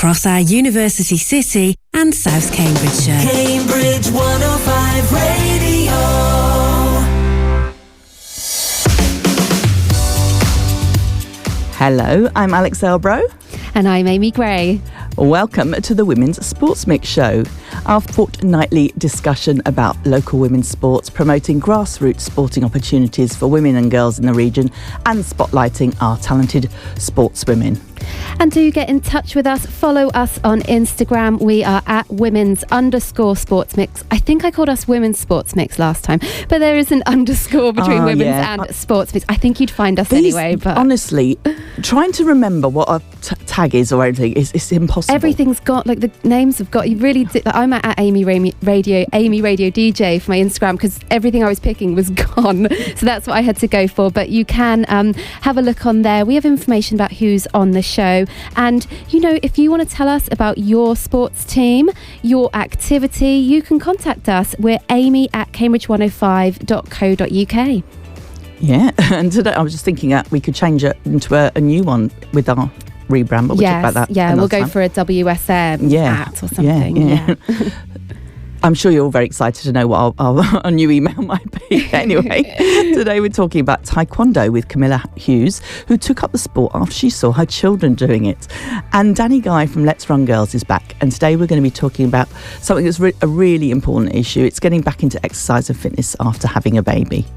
across our university city and South Cambridgeshire. Cambridge 105 Radio. Hello, I'm Alex Elbro. And I'm Amy Gray. Welcome to the Women's Sports Mix Show, our fortnightly discussion about local women's sports, promoting grassroots sporting opportunities for women and girls in the region and spotlighting our talented sportswomen. And do get in touch with us. Follow us on Instagram. We are at women's_sportsmix. I think I called us Women's Sports Mix last time, but there is an underscore between women's and sports mix. I think you'd find us anyway. But honestly, trying to remember what a tag is or anything is impossible. Everything's got, like, the names have got, you really do, like, I'm at Amy Radio DJ for my Instagram because everything I was picking was gone. So that's what I had to go for. But you can have a look on there. We have information about who's on the show. And, you know, if you want to tell us about your sports team, your activity, you can contact us. We're amy@cambridge105.co.uk. Yeah, and today I was just thinking that we could change it into a new one with our rebrand, but we'll talk about that. Yeah, we'll go time. for a WSM at or something. Yeah. I'm sure you're all very excited to know what our new email might be. Anyway, today we're talking about Taekwondo with Kamila Hughes, who took up the sport after she saw her children doing it. And Dani Guy from Let's Run Girls is back. And today we're going to be talking about something that's a really important issue. It's getting back into exercise and fitness after having a baby.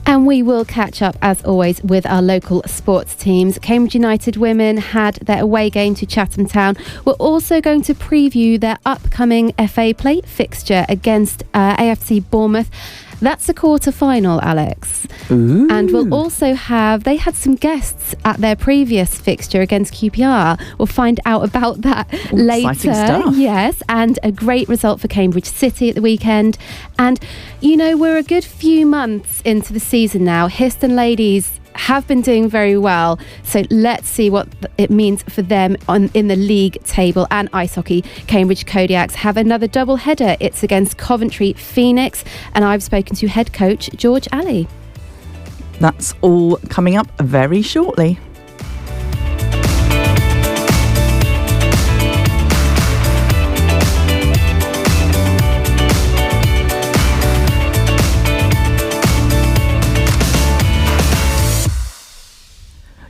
And we will catch up, as always, with our local sports teams. Cambridge United women had their away game to Chatham Town. We're also going to preview their upcoming FA Plate fixture against AFC Bournemouth. That's a quarter-final, Alex. Ooh. And we'll also they had some guests at their previous fixture against QPR. We'll find out about that later. Exciting stuff. Yes, and a great result for Cambridge City at the weekend. And, you know, we're a good few months into the season now. Histon ladies have been doing very well, so let's see what it means for them in the league table. And ice hockey, Cambridge Kodiaks have another double header. It's against Coventry Phoenix, and I've spoken to head coach George Alley. That's all coming up very shortly.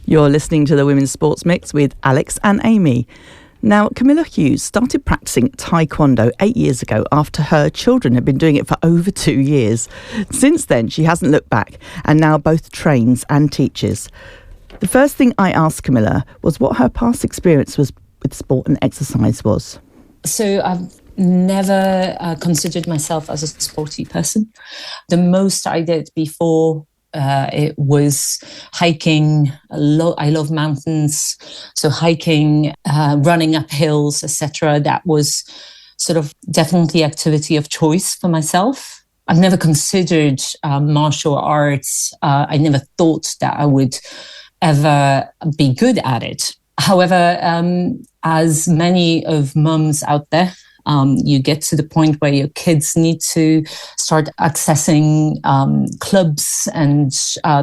You're listening to the Women's Sports Mix with Alex and Amy. Now, Kamila Hughes started practicing Taekwondo 8 years ago after her children had been doing it for over 2 years. Since then, she hasn't looked back and now both trains and teaches. The first thing I asked Kamila was what her past experience was with sport and exercise was. So I've never considered myself as a sporty person. The most I did before it was hiking. I love mountains, so hiking, running up hills, etc. That was sort of definitely activity of choice for myself. I've never considered martial arts. I never thought that I would ever be good at it. However, as many of mums out there, you get to the point where your kids need to start accessing clubs, and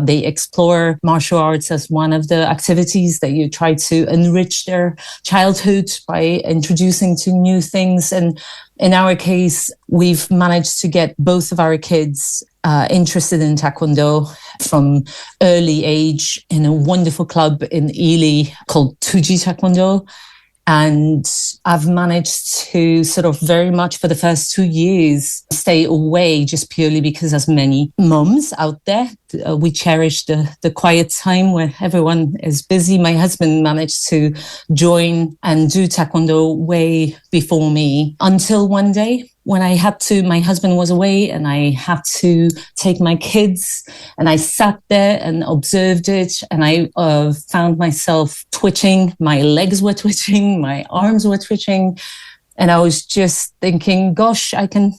they explore martial arts as one of the activities that you try to enrich their childhood by introducing to new things. And in our case, we've managed to get both of our kids interested in Taekwondo from early age in a wonderful club in Ely called Tuji Taekwondo. And I've managed to sort of very much for the first 2 years stay away just purely because as many mums out there, we cherish the quiet time where everyone is busy. My husband managed to join and do Taekwondo way before me until one day when my husband was away and I had to take my kids, and I sat there and observed it, and I found myself twitching. My legs were twitching, my arms were twitching. And I was just thinking, gosh, I can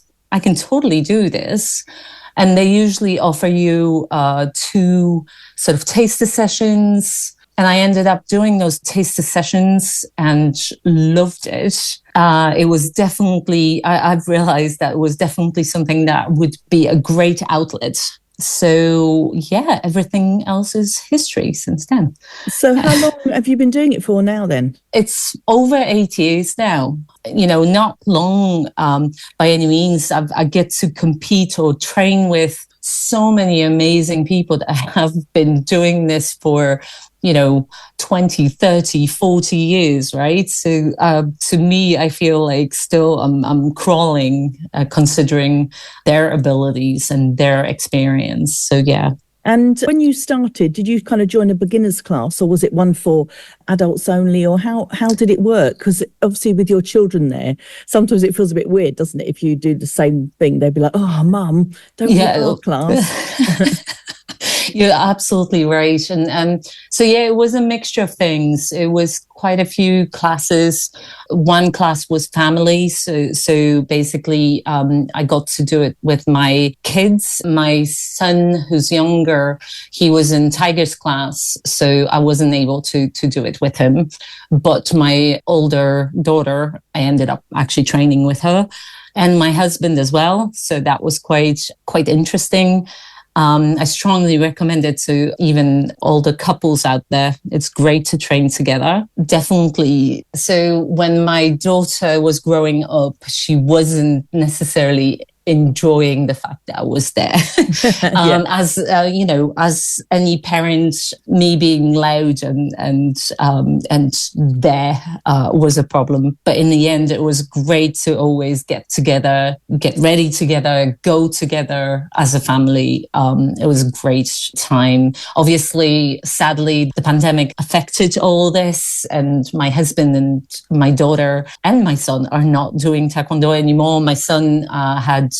totally do this. And they usually offer you 2 sort of taster sessions. And I ended up doing those taster sessions and loved it. It was definitely, I've realized that it was definitely something that would be a great outlet So, yeah, everything else is history since then. So how long have you been doing it for now then? It's over 8 years now. Not long by any means. I get to compete or train with so many amazing people that have been doing this for 20, 30, 40 years, right? So to me, I feel like still I'm crawling, considering their abilities and their experience. So, yeah. And when you started, did you kind of join a beginner's class, or was it one for adults only, or how did it work? Because obviously with your children there, sometimes it feels a bit weird, doesn't it? If you do the same thing, they'd be like, oh, mum, don't do our class. You're absolutely right. And so, yeah, it was a mixture of things. It was quite a few classes. One class was family. So basically, I got to do it with my kids. My son, who's younger, he was in Tiger's class. So I wasn't able to do it with him. But my older daughter, I ended up actually training with her, and my husband as well. So that was quite interesting. I strongly recommend it to even all the couples out there. It's great to train together. Definitely. So when my daughter was growing up, she wasn't necessarily enjoying the fact that I was there. As any parent, me being loud and there was a problem. But in the end, it was great to always get together, get ready together, go together as a family. It was a great time. Obviously, sadly, the pandemic affected all this, and my husband and my daughter and my son are not doing Taekwondo anymore. My son had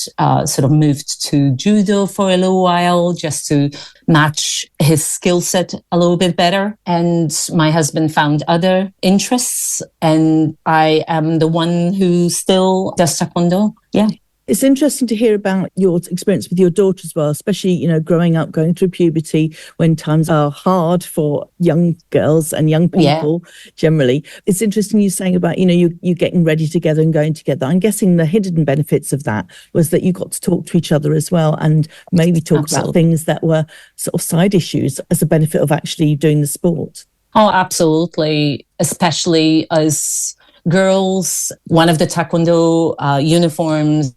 sort of moved to judo for a little while just to match his skill set a little bit better. And my husband found other interests, and I am the one who still does Taekwondo. Yeah. It's interesting to hear about your experience with your daughter as well, especially, growing up, going through puberty when times are hard for young girls and young people generally. It's interesting you saying about, you getting ready together and going together. I'm guessing the hidden benefits of that was that you got to talk to each other as well, and maybe talk about things that were sort of side issues as a benefit of actually doing the sport. Oh, absolutely. Especially as girls, one of the Taekwondo uniforms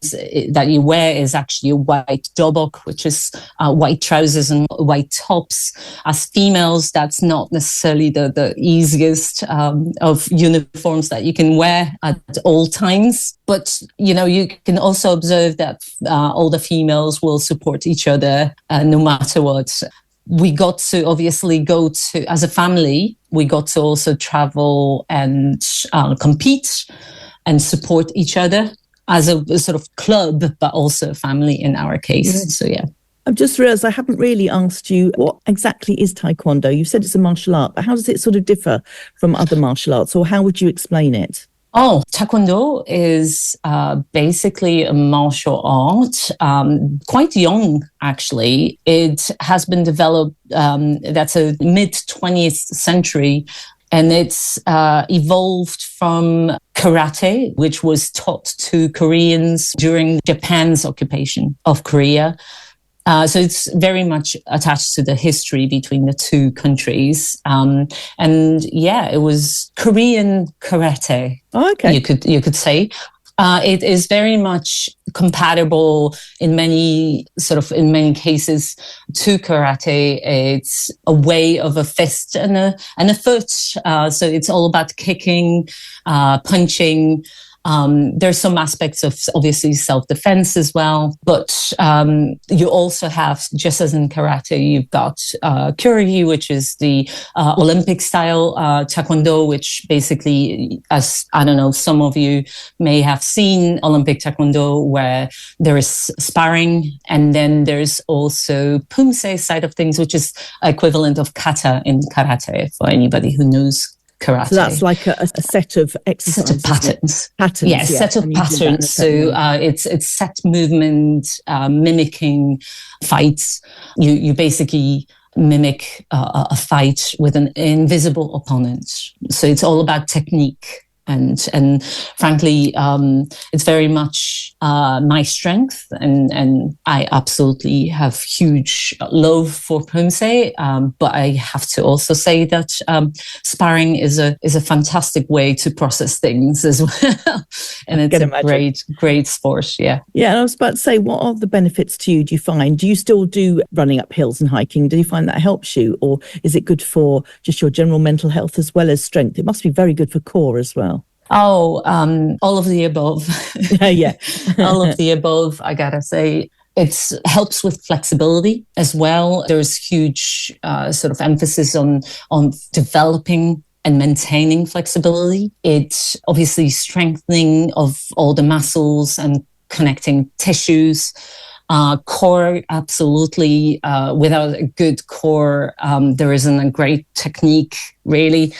that you wear is actually a white dobok, which is white trousers and white tops. As females, that's not necessarily the easiest of uniforms that you can wear at all times. But, you can also observe that all the females will support each other no matter what. We got to obviously go to, as a family, we got to also travel and compete and support each other as a sort of club, but also a family in our case. Yeah. So, yeah. I've just realised I haven't really asked you, what exactly is Taekwondo? You've said it's a martial art, but how does it sort of differ from other martial arts, or how would you explain it? Oh, Taekwondo is basically a martial art, quite young, actually. It has been developed, that's a mid-20th century, and it's evolved from karate, which was taught to Koreans during Japan's occupation of Korea. So it's very much attached to the history between the two countries. And yeah, it was Korean karate. Oh, okay. You could say. It is very much compatible in many cases to karate. It's a way of a fist and a foot. So it's all about kicking, punching. There's some aspects of obviously self-defense as well, but you also have, just as in karate, you've got kyoryugi, which is the Olympic style taekwondo, which basically, as I don't know, some of you may have seen Olympic taekwondo, where there is sparring, and then there's also pumse side of things, which is equivalent of kata in karate for anybody who knows karate. So that's like a set of exercises. Set of patterns. Patterns, set of patterns. So it's set movement, mimicking fights. You basically mimic a fight with an invisible opponent. So it's all about technique. And frankly, it's very much my strength, and I absolutely have huge love for Pumse. But I have to also say that sparring is a fantastic way to process things as well, and it's a great sport. Yeah. Yeah, and I was about to say, what are the benefits to you? Do you find? Do you still do running up hills and hiking? Do you find that helps you, or is it good for just your general mental health as well as strength? It must be very good for core as well. Oh, all of the above. Yeah. All of the above, I gotta say. It helps with flexibility as well. There's huge sort of emphasis on developing and maintaining flexibility. It's obviously strengthening of all the muscles and connecting tissues. Core, absolutely. Without a good core, there isn't a great technique, really.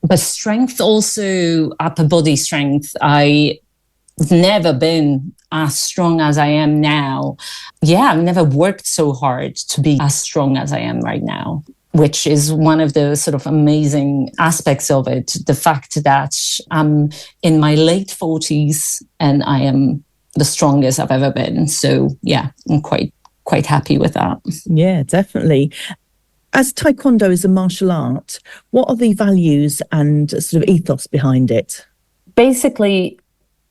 But strength also, upper body strength. I've never been as strong as I am now. Yeah, I've never worked so hard to be as strong as I am right now, which is one of the sort of amazing aspects of it. The fact that I'm in my late 40s and I am the strongest I've ever been. So yeah, I'm quite happy with that. Yeah, definitely. As Taekwondo is a martial art, what are the values and sort of ethos behind it? Basically,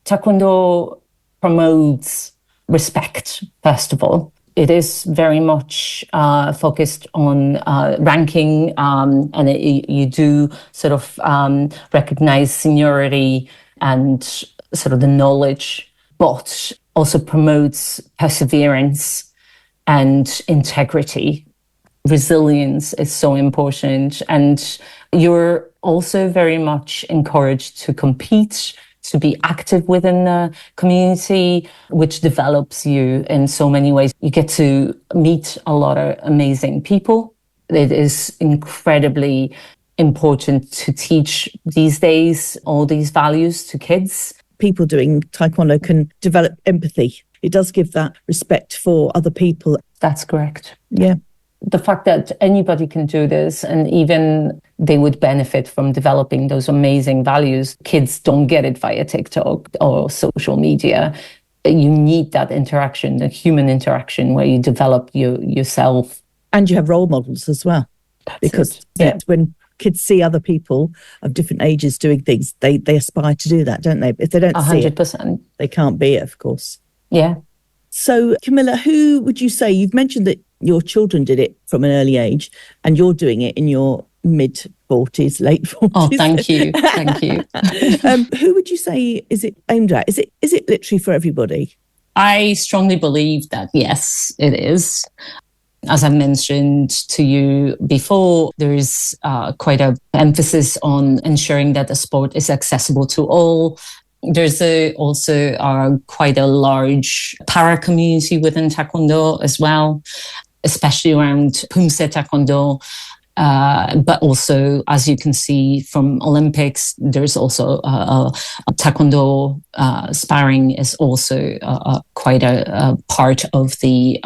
Taekwondo promotes respect, first of all. It is very much focused on ranking, and you do sort of recognize seniority and sort of the knowledge, but also promotes perseverance and integrity. Resilience is so important, and you're also very much encouraged to compete, to be active within the community, which develops you in so many ways. You get to meet a lot of amazing people. It is incredibly important to teach these days all these values to kids. People doing Taekwondo can develop empathy. It does give that respect for other people. That's correct. Yeah. The fact that anybody can do this, and even they would benefit from developing those amazing values. Kids don't get it via TikTok or social media. You need that interaction, the human interaction, where you develop yourself. And you have role models as well. Because when kids see other people of different ages doing things, they aspire to do that, don't they? If they don't 100%. See it, they can't be it, of course. Yeah. So, Kamila, who would you say, you've mentioned that your children did it from an early age and you're doing it in your mid-40s, late 40s. Oh, thank you. Thank you. Who would you say is it aimed at? Is it literally for everybody? I strongly believe that, yes, it is. As I mentioned to you before, there is quite an emphasis on ensuring that the sport is accessible to all. There's also quite a large para community within Taekwondo as well, especially around Pumse Taekwondo. But also, as you can see from Olympics, there's also Taekwondo sparring is also quite a part of the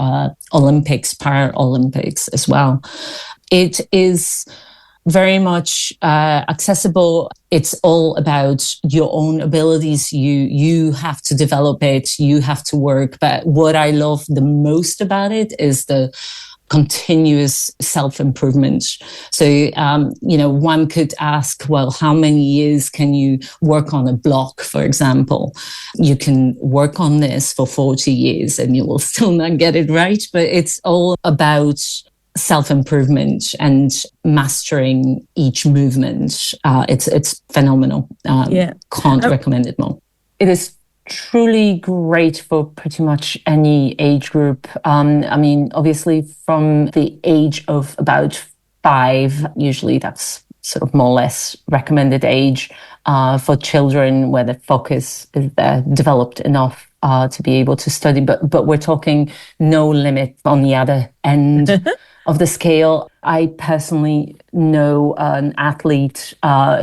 Olympics, Paralympics as well. It is very much accessible. It's all about your own abilities. You have to develop it. You have to work. But what I love the most about it is the continuous self-improvement. So, one could ask, well, how many years can you work on a block, for example? You can work on this for 40 years and you will still not get it right. But it's all about self-improvement and mastering each movement. It's phenomenal. Can't recommend it more. It is truly great for pretty much any age group. Obviously from the age of about 5, usually that's sort of more or less recommended age for children where the focus is developed enough to be able to study. But we're talking no limit on the other end. of the scale. I personally know an athlete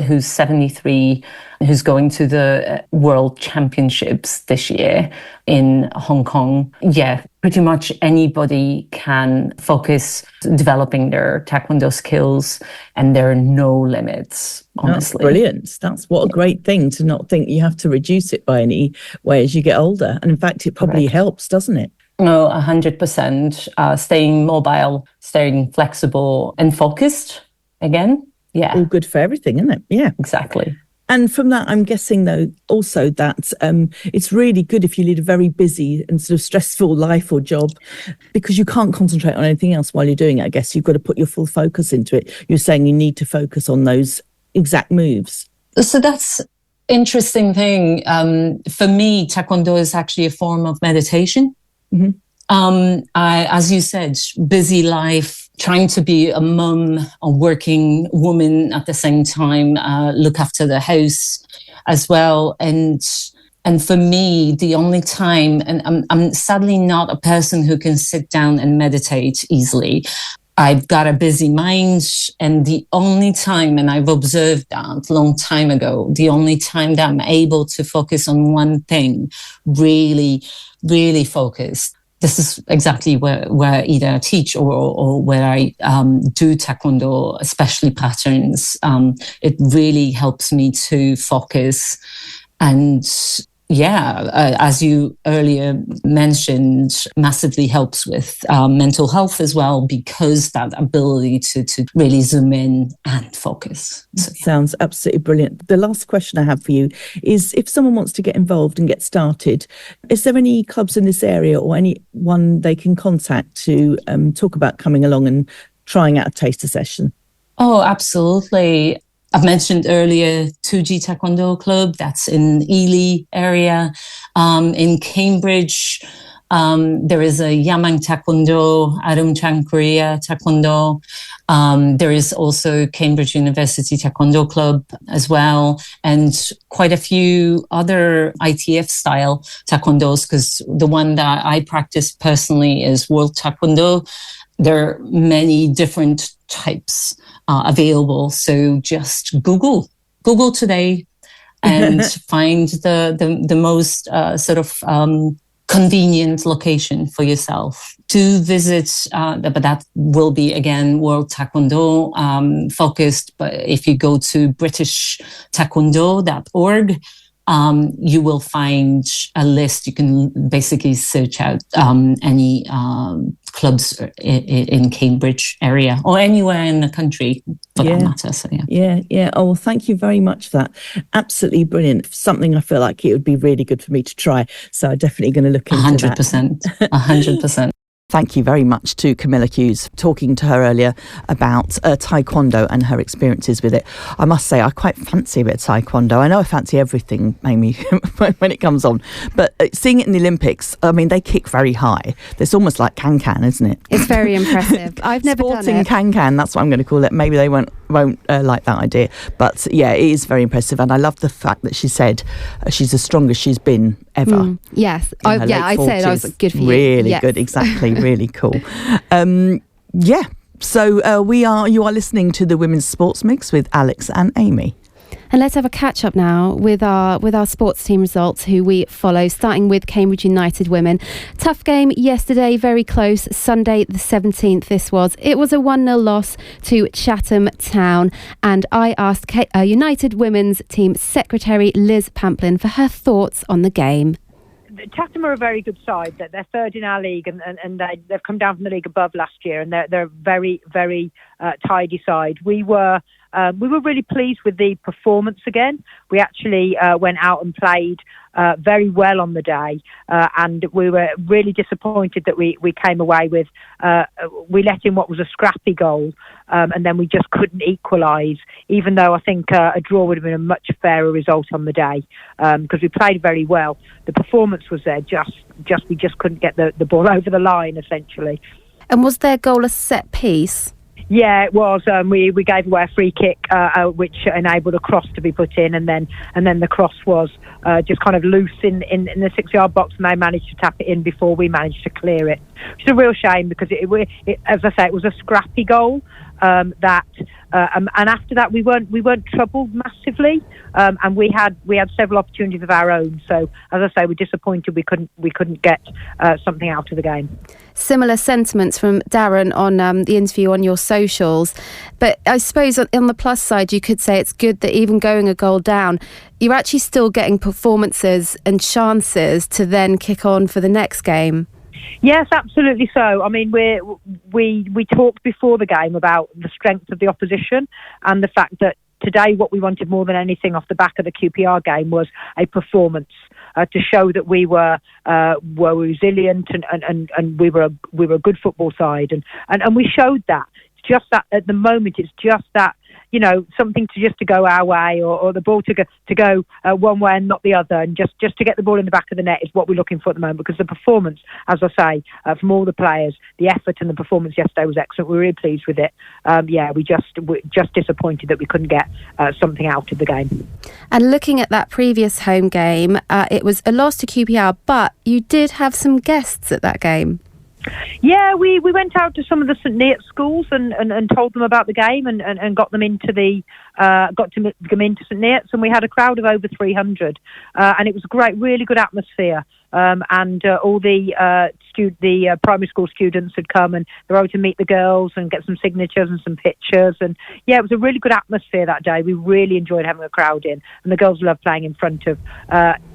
who's 73, who's going to the World Championships this year in Hong Kong. Yeah, pretty much anybody can focus developing their Taekwondo skills, and there are no limits, honestly. That's brilliant. That's what a great thing to not think you have to reduce it by any way as you get older. And in fact, it probably helps, doesn't it? No, 100%. Staying mobile, staying flexible and focused again. Yeah. All good for everything, isn't it? Yeah. Exactly. And from that, I'm guessing, though, also that it's really good if you lead a very busy and sort of stressful life or job, because you can't concentrate on anything else while you're doing it. I guess you've got to put your full focus into it. You're saying you need to focus on those exact moves. So that's interesting thing. For me, Taekwondo is actually a form of meditation. Mm-hmm. As you said, busy life, trying to be a mum, a working woman at the same time, look after the house as well. And for me, the only time, and I'm sadly not a person who can sit down and meditate easily. I've got a busy mind, and the only time, and I've observed that a long time ago, the only time that I'm able to focus on one thing, really, really focus. This is exactly where either I teach or where I do Taekwondo, especially patterns. It really helps me to focus. And as you earlier mentioned, massively helps with mental health as well, because that ability to really zoom in and focus. So, Sounds absolutely brilliant. The last question I have for you is, if someone wants to get involved and get started, is there any clubs in this area or anyone they can contact to talk about coming along and trying out a taster session? Oh, absolutely. I've mentioned earlier 2G Taekwondo Club, that's in Ely area. In Cambridge, there is a Yamang Taekwondo, Arumchang Korea Taekwondo. There is also Cambridge University Taekwondo Club as well, and quite a few other ITF style Taekwondos, because the one that I practice personally is World Taekwondo. There are many different types available. So just Google today and find the most sort of convenient location for yourself. Do visit, but that will be, again, World Taekwondo focused. But if you go to britishtaekwondo.org, you will find a list. You can basically search out any clubs in Cambridge area or anywhere in the country for that matter. So Yeah. Oh, well, thank you very much for that. Absolutely brilliant. Something I feel like it would be really good for me to try. So I'm definitely going to look into 100%. 100%. Thank you very much to Kamila Hughes, talking to her earlier about Taekwondo and her experiences with it. I must say, I quite fancy a bit of Taekwondo. I know I fancy everything, Amy, when it comes on. But seeing it in the Olympics, I mean, they kick very high. It's almost like can-can, isn't it? It's very impressive. I've never done it. Sporting can-can, that's what I'm going to call it. Maybe they won't like that idea. But yeah, it is very impressive. And I love the fact that she said she's the strongest she's been ever. Yes. I said I was good for you. Really good, exactly. Really cool. So you are listening to the Women's Sports Mix with Alex and Amy. And let's have a catch up now with our sports team results, who we follow, starting with Cambridge United women. Tough game yesterday, very close. Sunday the 17th It was a 1-0 loss to Chatham Town, and I asked United women's team secretary Liz Pamplin for her thoughts on the game. Chatham are a very good side. They're third in our league, and they've come down from the league above last year, and they're a very, very tidy side. We were really pleased with the performance again. We actually went out and played very well on the day, and we were really disappointed that we came away with we let in what was a scrappy goal, and then we just couldn't equalise, even though I think a draw would have been a much fairer result on the day, because we played very well. The performance was there, we just couldn't get the ball over the line, essentially. And was their goal a set piece? Yeah, it was. We gave away a free kick, which enabled a cross to be put in, and then the cross was just kind of loose in the 6-yard box, and they managed to tap it in before we managed to clear it. Which is a real shame because it, as I say, it was a scrappy goal. And after that we weren't troubled massively, and we had several opportunities of our own. So as I say, we're disappointed we couldn't get something out of the game. Similar sentiments from Darren on the interview on your socials, but I suppose on the plus side you could say it's good that even going a goal down, you're actually still getting performances and chances to then kick on for the next game. Yes, absolutely so. I mean, we talked before the game about the strength of the opposition and the fact that today what we wanted more than anything off the back of the QPR game was a performance to show that we were resilient and we were a good football side, and we showed that. It's just that at the moment, it's just that, something to go our way, or the ball to go one way and not the other, and just to get the ball in the back of the net is what we're looking for at the moment. Because the performance, as I say, from all the players, the effort and the performance yesterday was excellent. We're really pleased with it. We're just disappointed that we couldn't get something out of the game. And looking at that previous home game, it was a loss to QPR, but you did have some guests at that game. Yeah, we went out to some of the St Neots schools and told them about the game and got them into St Neots, and we had a crowd of over 300, and it was a great, really good atmosphere. And all the primary school students had come, and they were able to meet the girls and get some signatures and some pictures. And yeah, it was a really good atmosphere that day. We really enjoyed having a crowd in, and the girls love playing in front of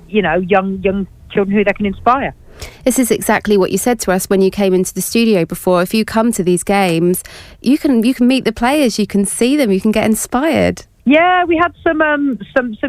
young children who they can inspire. This is exactly what you said to us when you came into the studio before. If you come to these games, you can meet the players, you can see them, you can get inspired. Yeah, we had some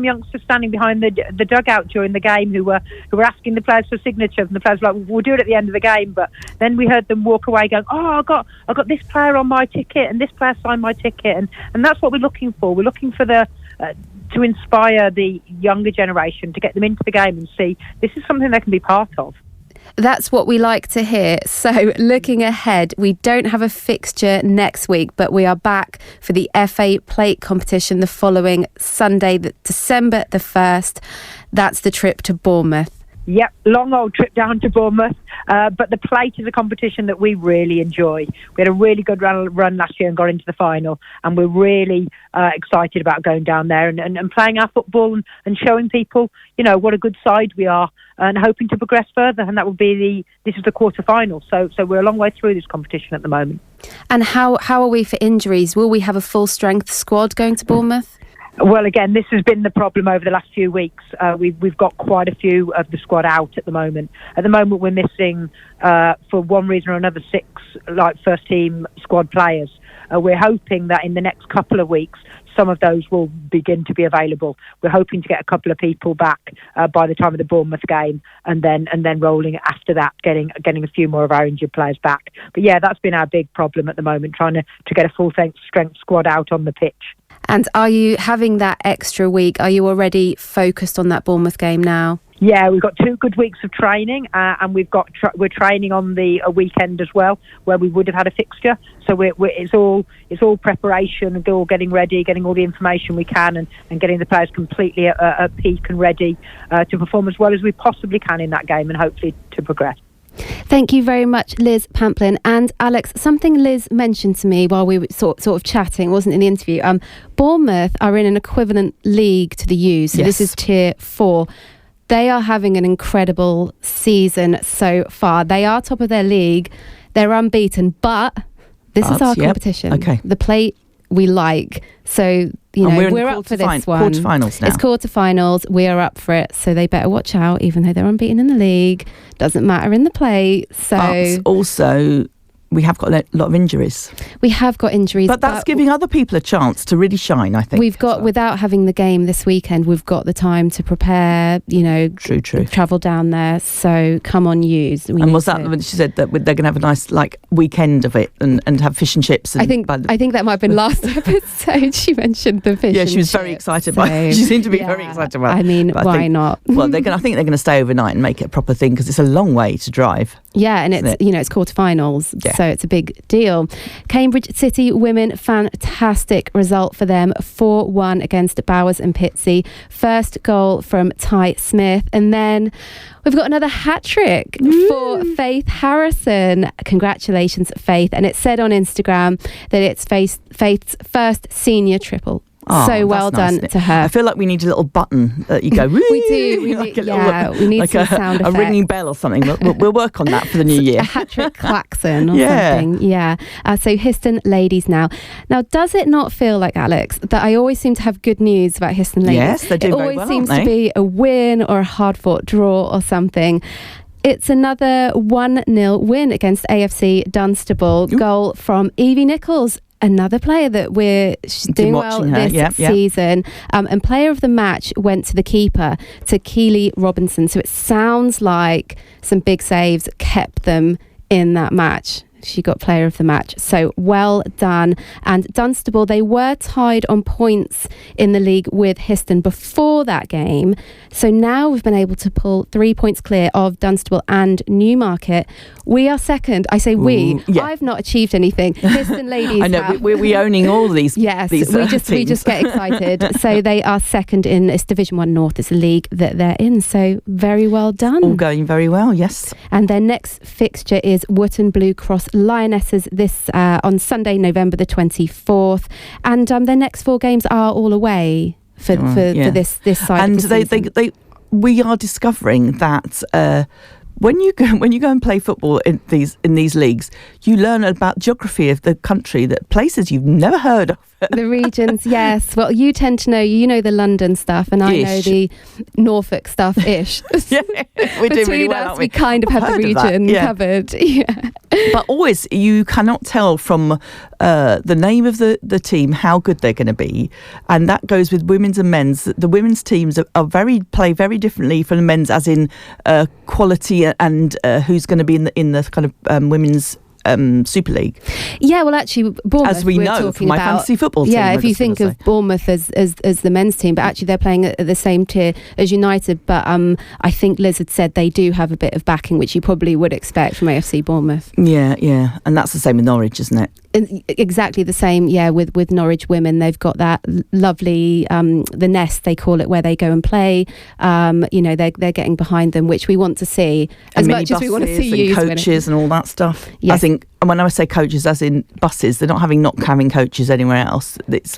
youngsters standing behind the dugout during the game who were asking the players for signatures, and the players were like, we'll do it at the end of the game. But then we heard them walk away going, I got this player on my ticket, and this player signed my ticket, and that's what we're looking for. We're looking for to inspire the younger generation, to get them into the game and see this is something they can be part of. That's what we like to hear. So looking ahead, we don't have a fixture next week, but we are back for the FA Plate competition the following Sunday, December the 1st. That's the trip to Bournemouth. Yep, long old trip down to Bournemouth. But the Plate is a competition that we really enjoy. We had a really good run last year and got into the final, and we're really excited about going down there and playing our football and showing people, what a good side we are, and hoping to progress further. And that will be this is the quarter-final. So we're a long way through this competition at the moment. And how are we for injuries? Will we have a full-strength squad going to Bournemouth? Well, again, this has been the problem over the last few weeks. We've got quite a few of the squad out at the moment. At the moment, we're missing, for one reason or another, 6 first-team squad players. We're hoping that in the next couple of weeks, some of those will begin to be available. We're hoping to get a couple of people back by the time of the Bournemouth game, and then rolling after that, getting a few more of our injured players back. But yeah, that's been our big problem at the moment, trying to get a full-strength squad out on the pitch. And are you having that extra week? Are you already focused on that Bournemouth game now? Yeah, we've got 2 good weeks of training, and we're training on a weekend as well, where we would have had a fixture. So it's all preparation and all getting ready, getting all the information we can, and getting the players completely at peak and ready to perform as well as we possibly can in that game, and hopefully to progress. Thank you very much, Liz Pamplin. And Alex, something Liz mentioned to me while we were sort of chatting, wasn't in the interview. Bournemouth are in an equivalent league to the U's, so yes. This is Tier 4. They are having an incredible season so far. They are top of their league. They're unbeaten, but this is our competition. Okay. The Plate we like. So, we're up for this one. Quarterfinals now. It's quarterfinals. We are up for it. So they better watch out, even though they're unbeaten in the league. Doesn't matter in the Plate. So but also, we have got a lot of injuries. We have got injuries. But that's giving other people a chance to really shine, I think. We've got, without having the game this weekend, we've got the time to prepare, True. Travel down there. So come on, use. And was that when she said that they're going to have a nice weekend of it and have fish and chips? And I think that might have been last episode. She mentioned the fish. Yeah, she was very excited by it. She seemed to be very excited about it. I mean, why not? Well, I think they're going to stay overnight and make it a proper thing, because it's a long way to drive. Yeah, and it's quarterfinals. Yeah. So it's a big deal. Cambridge City women, fantastic result for them. 4-1 against Bowers and Pitsea. First goal from Ty Smith. And then we've got another hat-trick for Faith Harrison. Congratulations, Faith. And it said on Instagram that it's Faith's first senior triple. Oh, so well done to her. I feel like we need a little button that you go. We do. We need like some sound effects. A ringing bell or something. We'll work on that for the new year. A hat-trick klaxon or something. Yeah. So Histon ladies now. Now, does it not feel like, Alex, that I always seem to have good news about Histon ladies? Yes, they do very well, It always seems to be a win or a hard-fought draw or something. It's another 1-0 win against AFC Dunstable. Goal from Evie Nichols. Another player that she's doing well this season. And player of the match went to the keeper, to Keely Robinson. So it sounds like some big saves kept them in that match. She got player of the match. So well done. And Dunstable, they were tied on points in the league with Histon before that game. So now we've been able to pull 3 points clear of Dunstable and Newmarket. We are second. I say we. Yeah. I've not achieved anything. Histon ladies I know, have. we're owning all these. Yes, these, we just get excited. So they are second in it's Division 1 North. It's a league that they're in. So very well done. All going very well, yes. And their next fixture is Wootton Blue Cross Lionesses this on Sunday, November the 24th. And their next 4 games are all away for this side. And of the season. we are discovering that when you go and play football in these leagues, you learn about geography of the country, that places you've never heard of. The regions, yes. Well, you tend to know, the London stuff, and I know the Norfolk stuff ish. Yeah, we do really well, us, aren't we? we kind of have the region covered. Yeah. But always, you cannot tell from the name of the team how good they're going to be, and that goes with women's and men's. The women's teams play very differently from the men's, as in quality and who's going to be in the kind of women's Super League. Yeah, well, actually, Bournemouth, as we know from my fantasy football team. Yeah, if you think of Bournemouth as the men's team, but actually they're playing at the same tier as United. But I think Liz had said they do have a bit of backing, which you probably would expect from AFC Bournemouth. Yeah, and that's the same with Norwich, isn't it? Exactly the same, yeah, with Norwich women. They've got that lovely, the nest, they call it, where they go and play. They're getting behind them, which we want to see as much as we want to see coaches and all that stuff. Yes. I think when I say coaches, as in buses, they're not having coaches anywhere else. As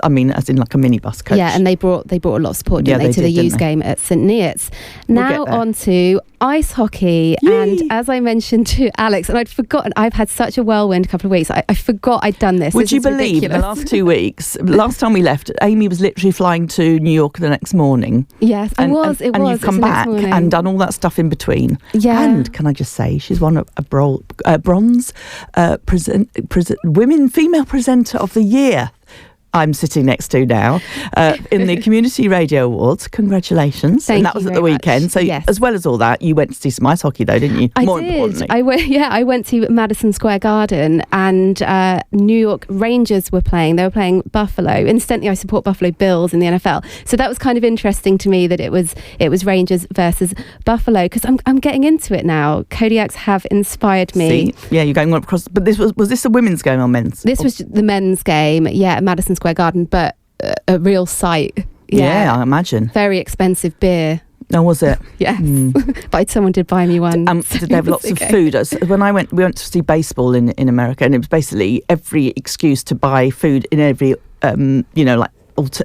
in like a minibus coach. Yeah, and they brought a lot of support, didn't they, to the youth game at St Neots. Now on to ice hockey. Yay. And as I mentioned to Alex, and I'd forgotten, I've had such a whirlwind a couple of weeks. I forgot I'd done this. Would you believe the last 2 weeks, last time we left, Amy was literally flying to New York the next morning. Yes, it was. And you've come back and done all that stuff in between. Yeah. And can I just say, she's won a bronze female presenter of the year. I'm sitting next to now in the Community Radio Awards. Congratulations. Thank and that was at the weekend. Much. So as well as all that, you went to see some ice hockey though, didn't you? More importantly. I went to Madison Square Garden, and New York Rangers were playing. They were playing Buffalo. Incidentally, I support Buffalo Bills in the NFL. So that was kind of interesting to me that it was Rangers versus Buffalo, because I'm getting into it now. Kodiaks have inspired me. See? Yeah, you're going across. But was this a women's game or men's? This was the men's game, at Madison Square Garden, but a real sight. Yeah, I imagine. Very expensive beer. Oh, was it? Yes. But someone did buy me one. Did they have lots of food? When we went to see baseball in America, and it was basically every excuse to buy food in every,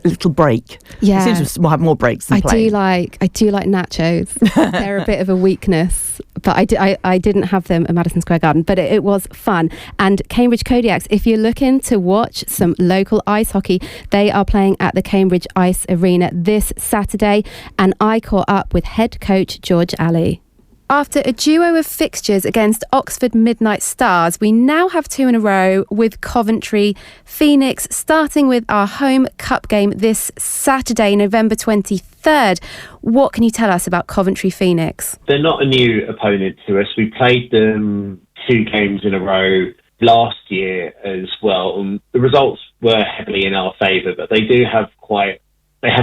little break. Yeah. It seems we'll have more breaks than playing. I do like nachos. They're a bit of a weakness, but I didn't have them at Madison Square Garden, but it was fun. And Cambridge Kodiaks, if you're looking to watch some local ice hockey, they are playing at the Cambridge Ice Arena this Saturday, and I caught up with head coach George Alley. After a duo of fixtures against Oxford Midnight Stars, we now have 2 in a row with Coventry Phoenix, starting with our home cup game this Saturday, November 23rd. What can you tell us about Coventry Phoenix? They're not a new opponent to us. We played them 2 games in a row last year as well. And the results were heavily in our favour, but they have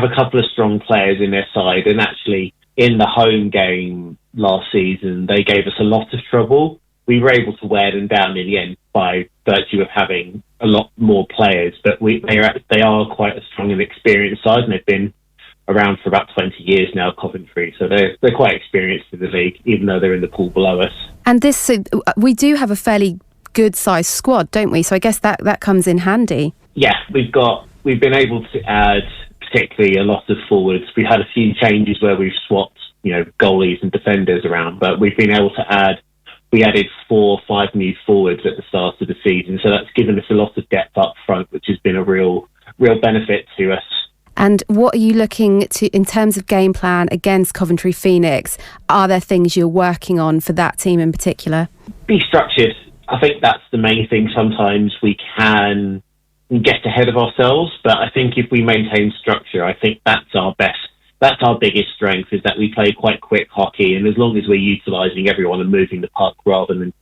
a couple of strong players in their side, and actually in the home game last season, they gave us a lot of trouble. we were able to wear them down in the end by virtue of having a lot more players. But they are quite a strong and experienced side, and they've been around for about 20 years now, Coventry. So they're quite experienced in the league, even though they're in the pool below us. And we do have a fairly good sized squad, don't we? So I guess that comes in handy. Yeah, we've been able to add particularly a lot of forwards. We've had a few changes where we've swapped, goalies and defenders around, but we've been able to we added 4 or 5 new forwards at the start of the season. So that's given us a lot of depth up front, which has been a real benefit to us. And what are you looking to in terms of game plan against Coventry Phoenix? Are there things you're working on for that team in particular? Be structured. I think that's the main thing. Sometimes we can get ahead of ourselves, but I think if we maintain structure, I think that's our biggest strength, is that we play quite quick hockey, and as long as we're utilising everyone and moving the puck rather than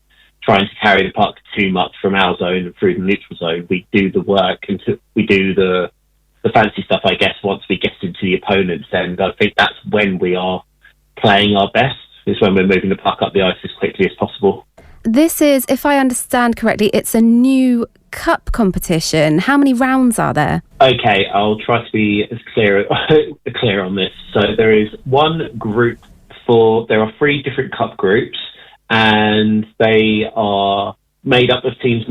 trying to carry the puck too much from our zone and through the neutral zone, we do the work and we do the fancy stuff, I guess, once we get into the opponent's end. I think that's when we are playing our best, is when we're moving the puck up the ice as quickly as possible. This is, if I understand correctly, it's a new cup competition. How many rounds are there? Okay, I'll try to be as clear on this. So there is one group there are 3 different cup groups, and they are made up of teams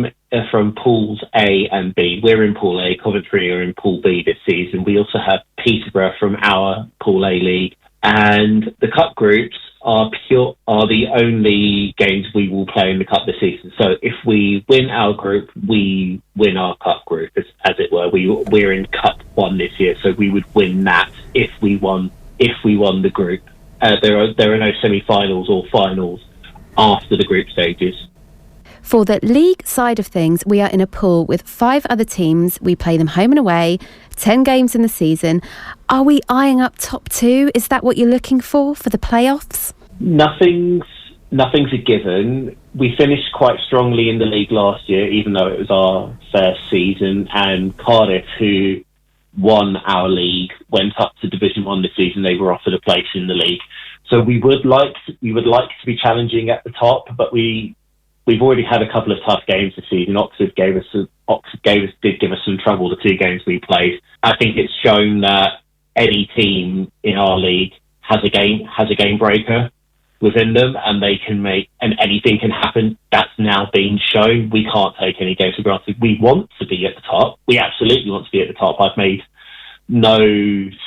from pools A and B. We're in pool A, Coventry are in pool B this season. We also have Peterborough from our pool A league, and the cup groups are the only games we will play in the cup this season. So if we win our group, we win our cup group, as it were. We're in Cup 1 this year, so we would win that if we won the group. There are no semi-finals or finals after the group stages. For the league side of things, we are in a pool with 5 other teams. We play them home and away, 10 games in the season. Are we eyeing up top 2? Is that what you're looking for the playoffs? Nothing's a given. We finished quite strongly in the league last year, even though it was our first season, and Cardiff, who won our league, went up to Division 1 this season. They were offered a place in the league. So we would like to be challenging at the top, but we've already had a couple of tough games this season. Oxford did give us some trouble the 2 games we played. I think it's shown that any team in our league has a game breaker within them, and anything can happen. That's now been shown. We can't take any games for granted. We want to be at the top. We absolutely want to be at the top. I've made no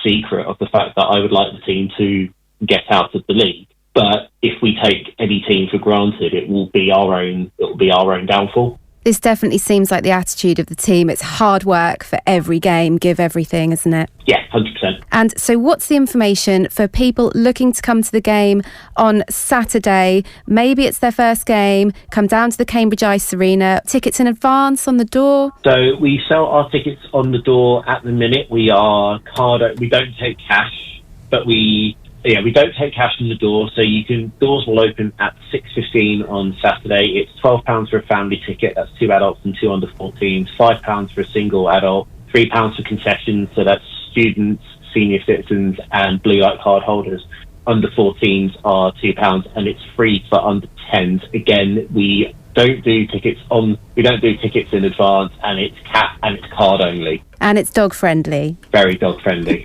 secret of the fact that I would like the team to get out of the league. But if we take any team for granted, it will be our own downfall. This definitely seems like the attitude of the team. It's hard work for every game, give everything, isn't it? Yeah, 100%. And so what's the information for people looking to come to the game on Saturday? Maybe it's their first game, come down to the Cambridge Ice Arena. Tickets in advance on the door? So we sell our tickets on the door at the minute. We don't take cash, but we don't take cash from the door, so doors will open at 6:15 on Saturday. It's £12 for a family ticket, that's 2 adults and 2 under 14s, £5 for a single adult, £3 for concessions, so that's students, senior citizens and blue light card holders. Under 14s are £2, and it's free for under 10s. Again, we don't do tickets in advance, and it's card only. And it's dog friendly. Very dog friendly.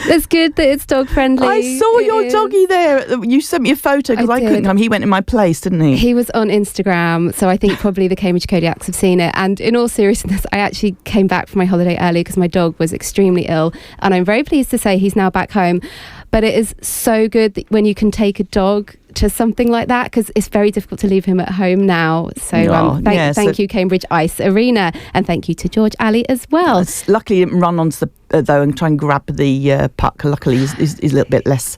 That's good that it's dog friendly. I saw your doggy there. You sent me a photo because I couldn't come. He went in my place, didn't he? He was on Instagram, so I think probably the Cambridge Kodiaks have seen it. And in all seriousness, I actually came back from my holiday early because my dog was extremely ill, and I'm very pleased to say he's now back home. But it is so good that when you can take a dog to something like that, because it's very difficult to leave him at home now. So thank you, Cambridge Ice Arena, and thank you to George Alley as well. Luckily, he didn't run onto the though and try and grab the puck. Luckily, he's a little bit less.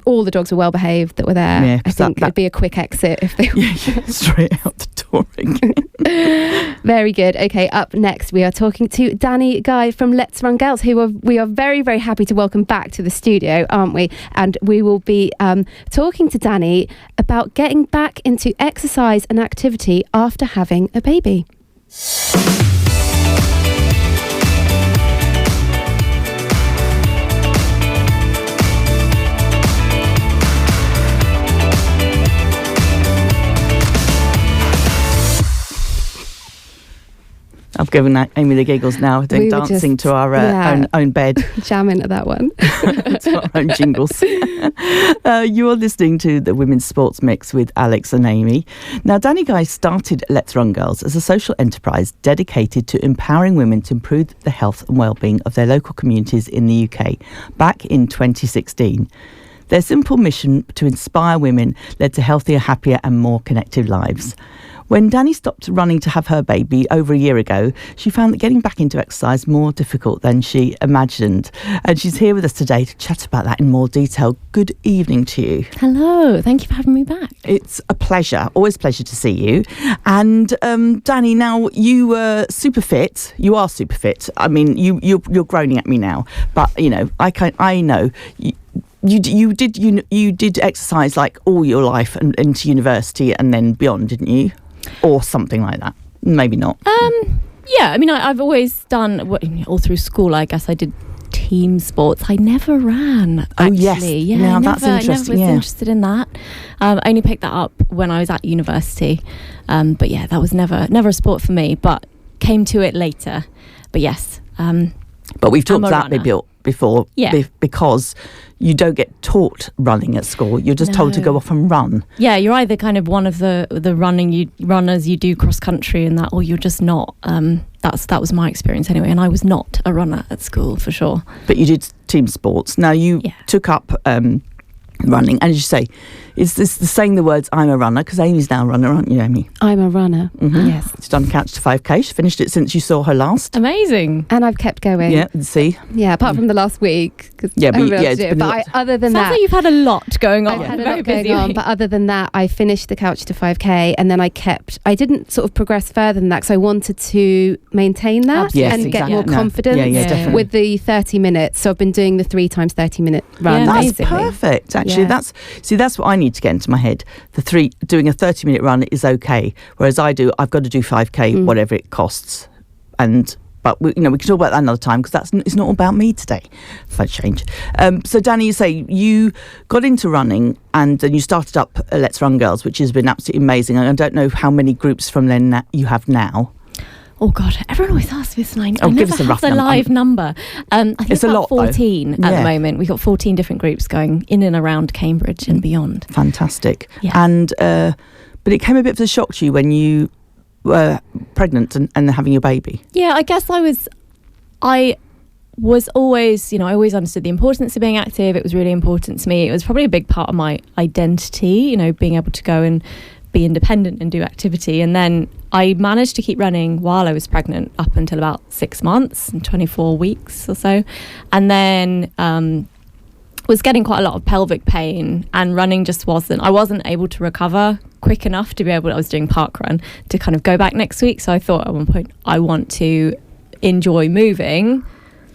All the dogs were well behaved that were there. Yeah, I think it'd be a quick exit if they were straight out the door again. Very good. Okay, up next we are talking to Dani Guy from Let's Run Girls, who we are very, very happy to welcome back to the studio, aren't we? And we will be talking to Dani about getting back into exercise and activity after having a baby. giving Amy the giggles now, doing We were dancing just- to our own bed, Jamming to that one. to our own jingles. You're listening to the Women's Sports Mix with Alex and Amy. Now, Dani Guy started Let's Run Girls as a social enterprise dedicated to empowering women to improve the health and well-being of their local communities in the UK back in 2016. Their simple mission to inspire women led to healthier, happier and more connected lives. When Dani stopped running to have her baby over a year ago, she found that getting back into exercise more difficult than she imagined. And she's here with us today to chat about that in more detail. Good evening to you. Hello, thank you for having me back. It's a pleasure, always a pleasure to see you. And Dani, now you were super fit. You are super fit. I mean, you're groaning at me now, but you know, I know. You did exercise like all your life and into university and then beyond, didn't you? Or something like that. Maybe not. Yeah, I mean, I've always done, all through school, I guess I did team sports. I never ran, actually. Oh, yes. Yeah, Now, I that's never interesting, was yeah. interested in that. I only picked that up when I was at university. But yeah, that was never a sport for me, but came to it later. But yes. But we've talked I'm a about it runner. before, Yeah. because you don't get taught running at school. You're just told to go off and run. Yeah, you're either kind of one of the runners, you do cross country and that, or you're just not. That was my experience anyway, and I was not a runner at school for sure. But you did team sports. Now you took up running, and as you say, is this the saying the words "I'm a runner"? Because Amy's now a runner, aren't you, Amy? I'm a runner. Mm-hmm. Yes. She's done Couch to 5K. She finished it since you saw her last. Amazing. And I've kept going. Yeah, see. Yeah, apart from the last week. 'Cause Yeah, I but haven't been able it's to do it. been a But lot. other than Sounds that, like you've had a lot going on. I've had a Very lot going busy on, week. but other than that, I finished the Couch to 5K, and then I didn't sort of progress further than that because I wanted to maintain that Yes, and get exactly. more No. confidence Yeah, definitely. with the 30 minutes. So I've been doing the 3 times 30-minute run. Yeah, That's basically. perfect. Actually, Yeah. that's what I need to get into my head. Doing a 30-minute run is okay, whereas I've got to do 5K, whatever it costs. But we can talk about that another time because it's not about me today. For a change. So Dani, you say you got into running and then you started up Let's Run Girls, which has been absolutely amazing. And I don't know how many groups from then you have now. Oh God, everyone always asks this, and I give never us a have rough the number. live number. I think It's a about lot, though. 14 at Yeah. the moment. We've got 14 different groups going in and around Cambridge and beyond. Fantastic. Yeah. And but it came a bit of a shock to you when you were pregnant and having your baby. Yeah, I guess I was always, I always understood the importance of being active. It was really important to me. It was probably a big part of my identity, being able to go and be independent and do activity. And then I managed to keep running while I was pregnant up until about 6 months and 24 weeks or so. And then was getting quite a lot of pelvic pain, and running I wasn't able to recover quick enough to be able, I was doing park run, to kind of go back next week. So I thought at one point I want to enjoy moving.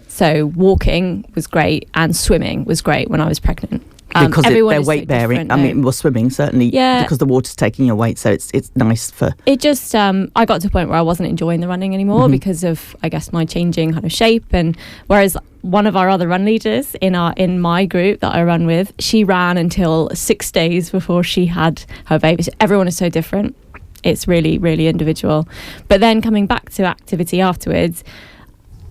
So walking was great and swimming was great when I was pregnant. Because everyone they're is so weight bearing. different, I though. mean, well, swimming certainly, because the water's taking your weight, so it's nice for. It just I got to a point where I wasn't enjoying the running anymore because of, I guess, my changing kind of shape. And whereas one of our other run leaders in my group that I run with, she ran until 6 days before she had her baby. So everyone is so different. It's really, really individual. But then coming back to activity afterwards,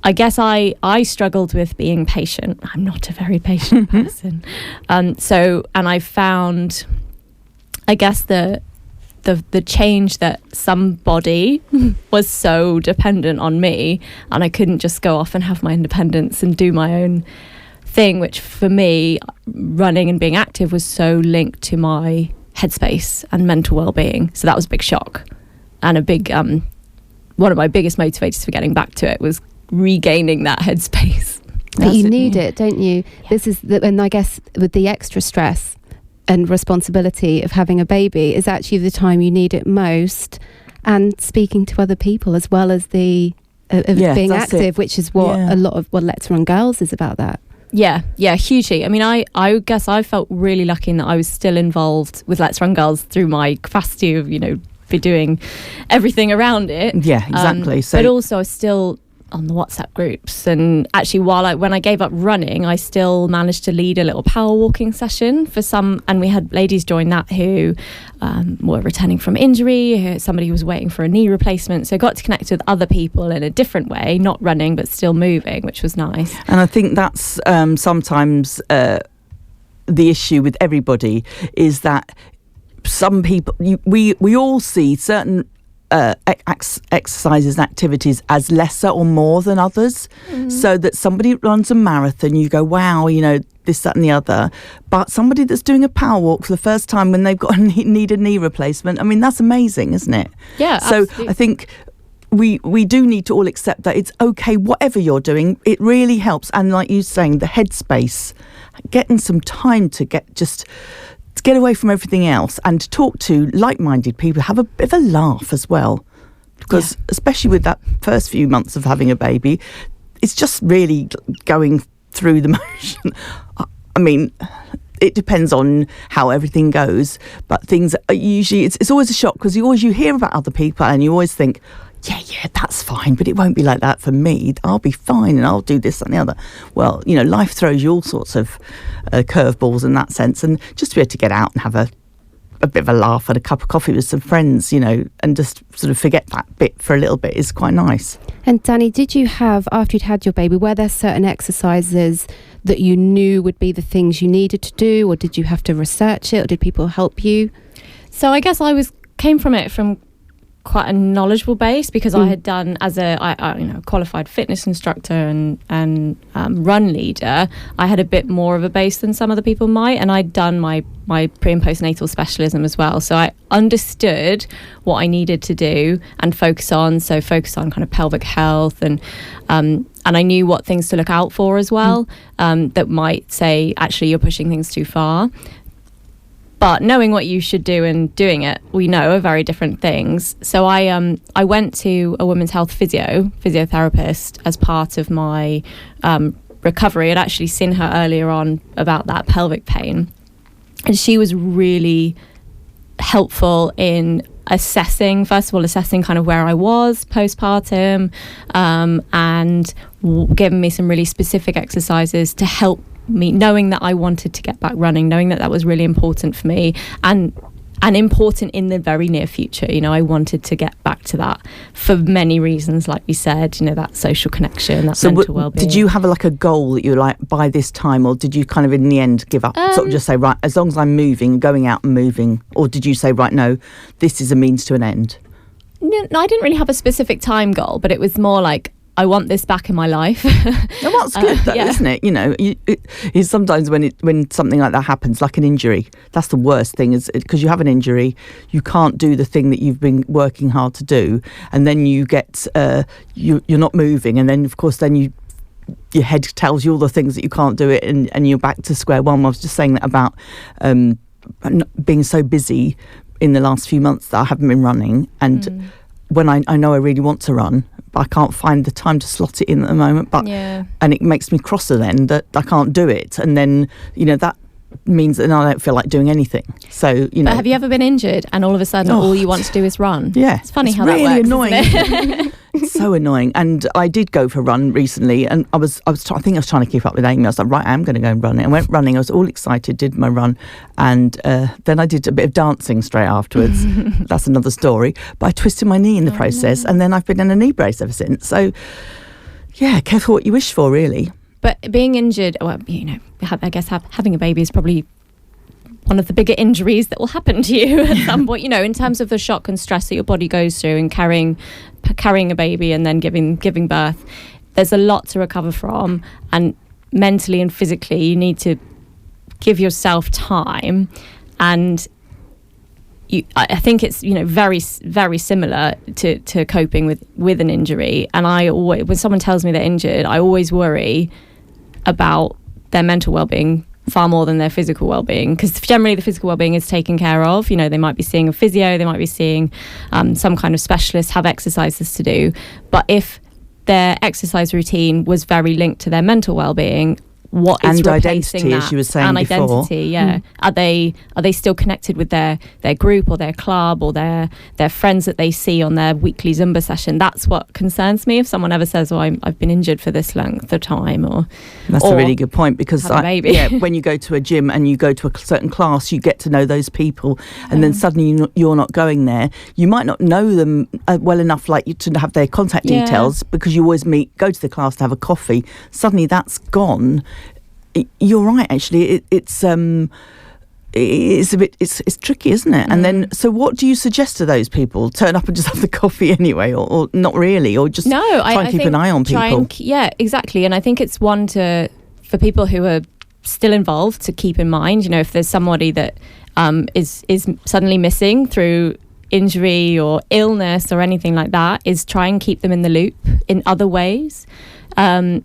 I guess I struggled with being patient. I'm not a very patient person. And I found, I guess, the change that somebody was so dependent on me, and I couldn't just go off and have my independence and do my own thing, which for me, running and being active was so linked to my headspace and mental well-being. So that was a big shock, and a big one of my biggest motivators for getting back to it was regaining that headspace. But you need it, don't you? Yeah. And I guess with the extra stress and responsibility of having a baby is actually the time you need it most, and speaking to other people as well as being active, which is what a lot of what Let's Run Girls is about. That. Yeah, hugely. I mean, I guess I felt really lucky in that I was still involved with Let's Run Girls through my capacity of, be doing everything around it. Yeah, exactly. But also I still the WhatsApp groups. And actually, when I gave up running, I still managed to lead a little power walking session for some, and we had ladies join that who were returning from injury, somebody who was waiting for a knee replacement. So I got to connect with other people in a different way, not running but still moving, which was nice. And I think that's sometimes the issue with everybody, is that some people, we all see certain exercises and activities as lesser or more than others. So that somebody runs a marathon, you go, wow, this, that and the other. But somebody that's doing a power walk for the first time when they've got need a knee replacement, I mean, that's amazing, isn't it? Yeah, so absolutely. I think we do need to all accept that it's okay, whatever you're doing, it really helps. And like you're saying, the headspace, getting some time to get away from everything else and talk to like-minded people, have a bit of a laugh as well, because especially with that first few months of having a baby, it's just really going through the motion. I mean, it depends on how everything goes, but things are usually, it's always a shock, because you hear about other people and you always think, yeah, that's fine, but it won't be like that for me. I'll be fine and I'll do this and the other. Well, life throws you all sorts of curveballs in that sense, and just to be able to get out and have a bit of a laugh and a cup of coffee with some friends, and just sort of forget that bit for a little bit is quite nice. And Dani, did you have, after you'd had your baby, were there certain exercises that you knew would be the things you needed to do, or did you have to research it, or did people help you? So I guess I came from it from quite a knowledgeable base, because I had done, as a qualified fitness instructor and run leader, I had a bit more of a base than some other people might, and I'd done my pre and postnatal specialism as well, so I understood what I needed to do and focus on kind of pelvic health, and I knew what things to look out for as well, that might say actually you're pushing things too far. But knowing what you should do and doing it, we know, are very different things. So I went to a women's health physiotherapist as part of my recovery. I'd actually seen her earlier on about that pelvic pain. And she was really helpful in assessing kind of where I was postpartum, and giving me some really specific exercises to help me, knowing that I wanted to get back running, knowing that was really important for me, and important in the very near future. I wanted to get back to that for many reasons, like you said, that social connection, that mental well-being. Did you have a goal that you were like, by this time, or did you kind of in the end give up, sort of just say, right, as long as I'm moving, going out and moving, or did you say, right, no, this is a means to an end? No, I didn't really have a specific time goal, but it was more like, I want this back in my life. Well, that's good, though, isn't it? It's sometimes when something like that happens, like an injury, that's the worst thing, is because you have an injury, you can't do the thing that you've been working hard to do, and then you get you're not moving, and then of course your head tells you all the things that you can't do it, and you're back to square one. I was just saying that about being so busy in the last few months that I haven't been running, and when I know I really want to run, but I can't find the time to slot it in at the moment. And it makes me crosser then that I can't do it, and then that means that I don't feel like doing anything. So But have you ever been injured and all of a sudden all you want to do is run? Yeah, it's funny how really that works. Annoying. Isn't it? It's so annoying. And I did go for a run recently, and I think I was trying to keep up with Amy. I was like, right, I'm going to go and run it. I went running. I was all excited, did my run, and then I did a bit of dancing straight afterwards. That's another story. But I twisted my knee in the process, and then I've been in a knee brace ever since. So yeah, careful what you wish for, really. But being injured, well, I guess having a baby is probably one of the bigger injuries that will happen to you at some point, in terms of the shock and stress that your body goes through, and carrying a baby and then giving birth. There's a lot to recover from, and mentally and physically you need to give yourself time. And I think it's very, very similar to coping with an injury. And when someone tells me they're injured, I always worry about their mental well-being far more than their physical well-being, because generally the physical well-being is taken care of. They might be seeing a physio, they might be seeing some kind of specialist, have exercises to do. But if their exercise routine was very linked to their mental well-being, what is and replacing identity, that, as you were saying and before. identity, yeah. Are they still connected with their group or their club or their friends that they see on their weekly Zumba session? That's what concerns me. If someone ever says, "Oh, I've been injured for this length of time," that's a really good point, because have a baby. when you go to a gym and you go to a certain class, you get to know those people, and then suddenly you're not going there. You might not know them well enough, like you to have their contact details, because you always go to the class to have a coffee. Suddenly that's gone. You're right, actually. It's a bit it's tricky, isn't it? And then, so what do you suggest to those people? Turn up and just have the coffee anyway, or not really, or just try and keep an eye on people? Yeah, exactly. And I think it's one for people who are still involved to keep in mind. If there's somebody that is suddenly missing through injury or illness or anything like that, is try and keep them in the loop in other ways. And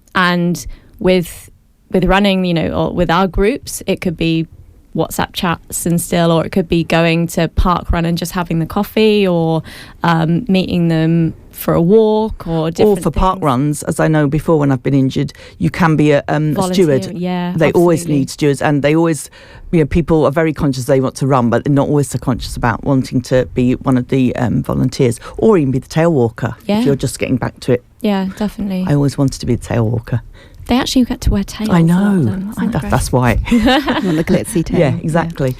with running, or with our groups, it could be WhatsApp chats and still, or it could be going to park run and just having the coffee, or meeting them for a walk, or different for things. park runs. As I know, before, when I've been injured, you can be a steward. Yeah, they always absolutely. need stewards, and they always, people are very conscious they want to run, but they're not always so conscious about wanting to be one of the volunteers, or even be the tail walker. Yeah. If you're just getting back to it. Yeah, definitely. I always wanted to be the tail walker. They actually get to wear tails. I know. That's why. You want the glitzy tail. Yeah, exactly.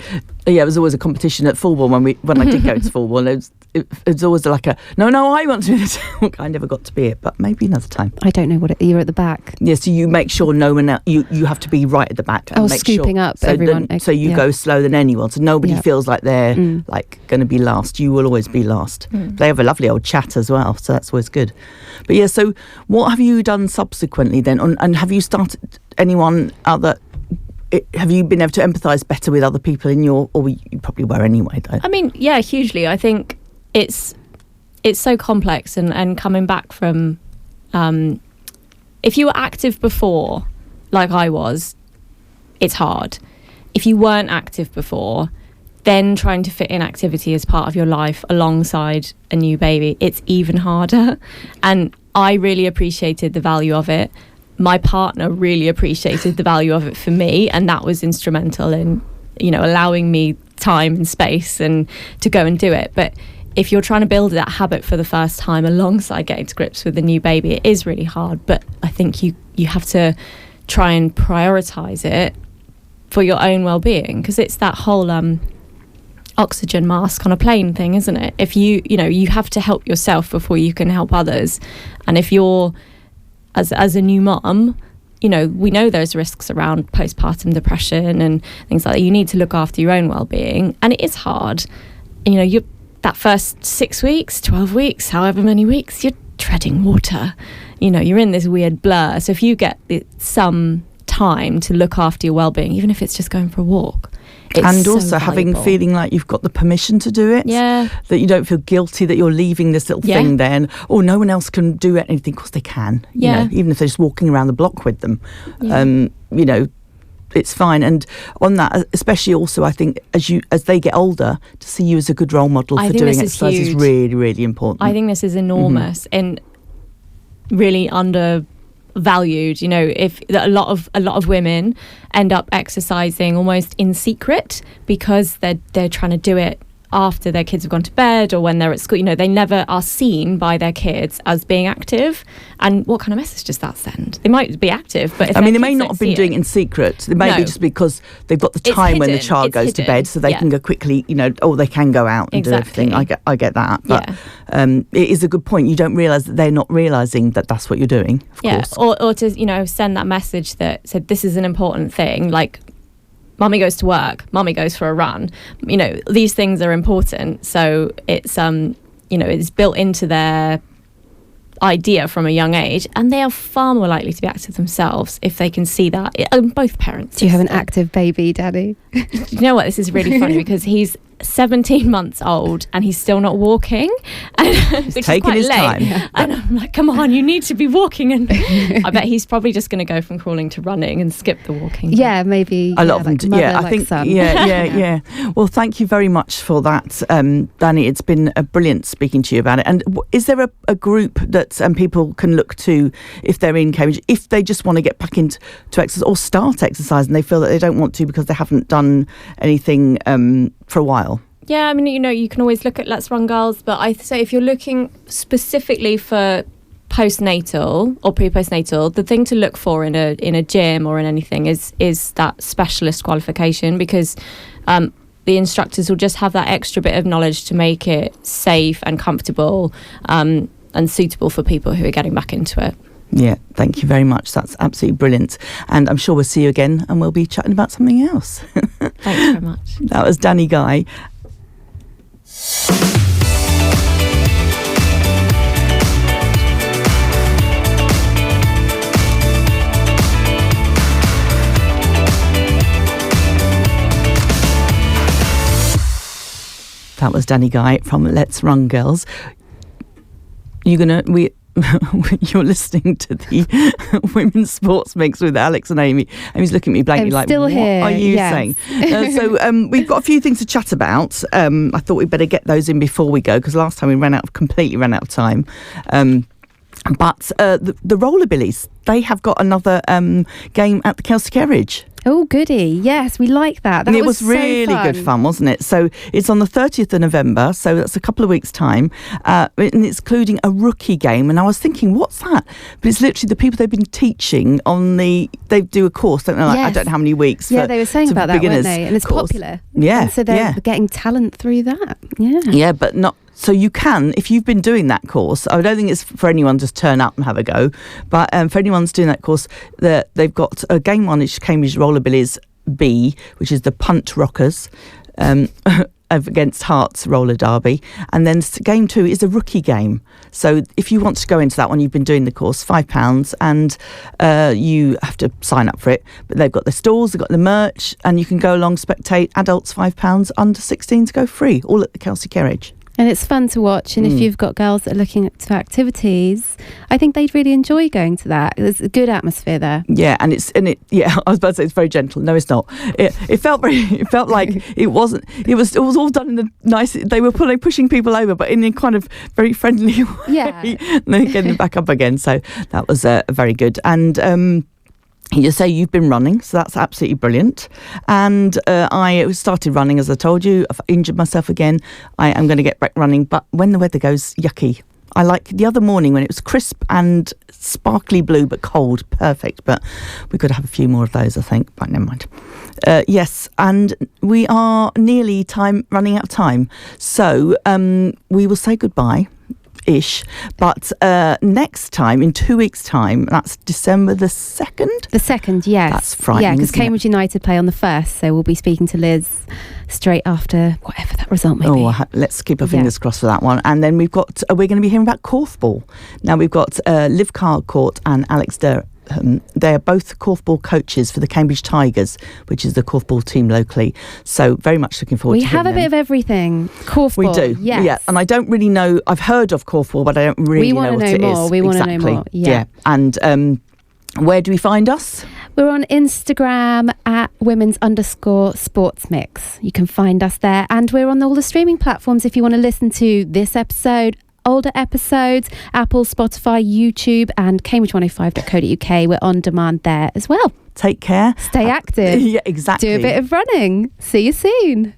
Yeah, it was always a competition at Fulbourn when I did go to Fulbourn. It was always like no, I want to be the tail. I never got to be it, but maybe another time. I don't know you're at the back. Yeah, so you make sure no one else, you have to be right at the back. And make scooping sure, up everyone. So you go slower than anyone, so nobody Yeah. feels like they're like going to be last. You will always be last. They have a lovely old chat as well, so that's always good. But yeah, so what have you done subsequently then? And have you started anyone other? Have you been able to empathise better with other people in your, or you probably were anyway, though? I mean, yeah, hugely. I think it's so complex, and coming back from, if you were active before, like I was, it's hard. If you weren't active before, then trying to fit in activity as part of your life alongside a new baby, it's even harder. And I really appreciated the value of it. My partner really appreciated the value of it for me, and that was instrumental in, allowing me time and space and to go and do it. But if you're trying to build that habit for the first time alongside getting to grips with a new baby, it is really hard. But I think you have to try and prioritise it for your own well-being, because it's that whole oxygen mask on a plane thing, isn't it? If you have to help yourself before you can help others. And if you're as a new mum, we know there's risks around postpartum depression and things like that. You need to look after your own well-being, and it is hard. You that first 6 weeks, 12 weeks, however many weeks, you're treading water. You're in this weird blur. So if you get some time to look after your well-being, even if it's just going for a walk, and so also feeling like you've got the permission to do it. Yeah. That you don't feel guilty that you're leaving this little thing there, and no one else can do anything. Of course they can. Yeah. Even if they're just walking around the block with them. Yeah. It's fine. And on that, especially also, I think as they get older, to see you as a good role model for doing exercise is really, really important. I think this is enormous and really undervalued. If a lot of women end up exercising almost in secret because they're trying to do it after their kids have gone to bed or when they're at school. They never are seen by their kids as being active. And what kind of message does that send? They might be active, but they may not have been doing it in secret. They may be just because they've got the time when the child goes to bed, so they can go quickly, they can go out and do everything. I get that. But it is a good point. You don't realise that they're not realising that that's what you're doing, of course. Or to, send that message that said, this is an important thing, like, Mummy goes to work, Mummy goes for a run. These things are important. So it's, it's built into their idea from a young age, and they are far more likely to be active themselves if they can see that. Both parents. Do you have an active baby, Dani? You know what? This is really funny because he's 17 months old and he's still not walking, which is quite late. Time. And I'm like, come on, you need to be walking. And I bet he's probably just going to go from crawling to running and skip the walking. Yeah, maybe a lot of them. Yeah, I think. Yeah. Well, thank you very much for that, Dani. It's been brilliant speaking to you about it. And is there a group that people can look to if they're in Cambridge, if they just want to get back into exercise or start exercise and they feel that they don't want to because they haven't done anything for a while? Yeah, I mean, you can always look at Let's Run Girls, but I say if you're looking specifically for postnatal or pre-postnatal, the thing to look for in a gym or in anything is that specialist qualification, because the instructors will just have that extra bit of knowledge to make it safe and comfortable and suitable for people who are getting back into it. Yeah, thank you very much. That's absolutely brilliant. And I'm sure we'll see you again and we'll be chatting about something else. Thanks very much. That was Dani Guy. That was Dani Guy from Let's Run Girls. You're listeling to the Women's Sports Mix with Alex and Amy. Amy's looking at me blankly like, still what here. are you saying? So we've got a few things to chat about. I thought we'd better get those in before we go, because last time we completely ran out of time. But the Rollerbillies, they have got another game at the Kelsey Carriage. Oh, goody. Yes, we like that. It was really good fun, wasn't it? So it's on the 30th of November, so that's a couple of weeks' time, and it's including a rookie game. And I was thinking, what's that? But it's literally the people they've been teaching they do a course, don't they? Like, yes. I don't know how many weeks. Yeah, they were saying about that, weren't they? And it's popular. Yeah. And so they're getting talent through that. Yeah. Yeah, but not... So you can, if you've been doing that course, I don't think it's for anyone just turn up and have a go, but for anyone who's doing that course, they've got a game one, which is Cambridge Rollerbillies B, which is the Punt Rockers, against Hearts Roller Derby, and then game two is a rookie game. So if you want to go into that one, you've been doing the course, £5, and you have to sign up for it. But they've got the stalls, they've got the merch, and you can go along, spectate. Adults £5, under 16 to go free, all at the Kelsey Carriage. And it's fun to watch. And if you've got girls that are looking to activities, I think they'd really enjoy going to that. There's a good atmosphere there. Yeah, I was about to say it's very gentle. No, it's not. It felt like it wasn't. It was all done in a nice. They were pushing people over, but in a kind of very friendly way. Yeah, and then getting them back up again. So that was very good. And you say you've been running, so that's absolutely brilliant. And I started running, as I told you. I've injured myself again. I am going to get back running, but when the weather goes yucky, I like the other morning when it was crisp and sparkly blue but cold, perfect. But we could have a few more of those, I think, but never mind. Yes, and we are nearly running out of time. So we will say goodbye. But next time, in 2 weeks' time, that's December the 2nd? The 2nd, yes. That's frightening. Yeah, because Cambridge United play on the 1st, so we'll be speaking to Liz straight after whatever that result may be. Let's keep our fingers crossed for that one. And then we're going to be hearing about korfball. Now we've got Liv Carcourt and Alex Durr. They are both korfball coaches for the Cambridge Tigers, which is the korfball team locally. So very much looking forward to hearing them. We have a bit of everything. Korfball. We do. Yes. Yeah. And I don't really know. I've heard of korfball, but I don't really know what it is. We want to know more. Yeah. And where do we find us? We're on Instagram at women's_sportsmix. You can find us there. And we're on all the streaming platforms if you want to listen to this episode, older episodes, Apple, Spotify, YouTube, and cambridge105.co.uk. We're on demand there as well. Take care. Stay active. Yeah, exactly. Do a bit of running. See you soon.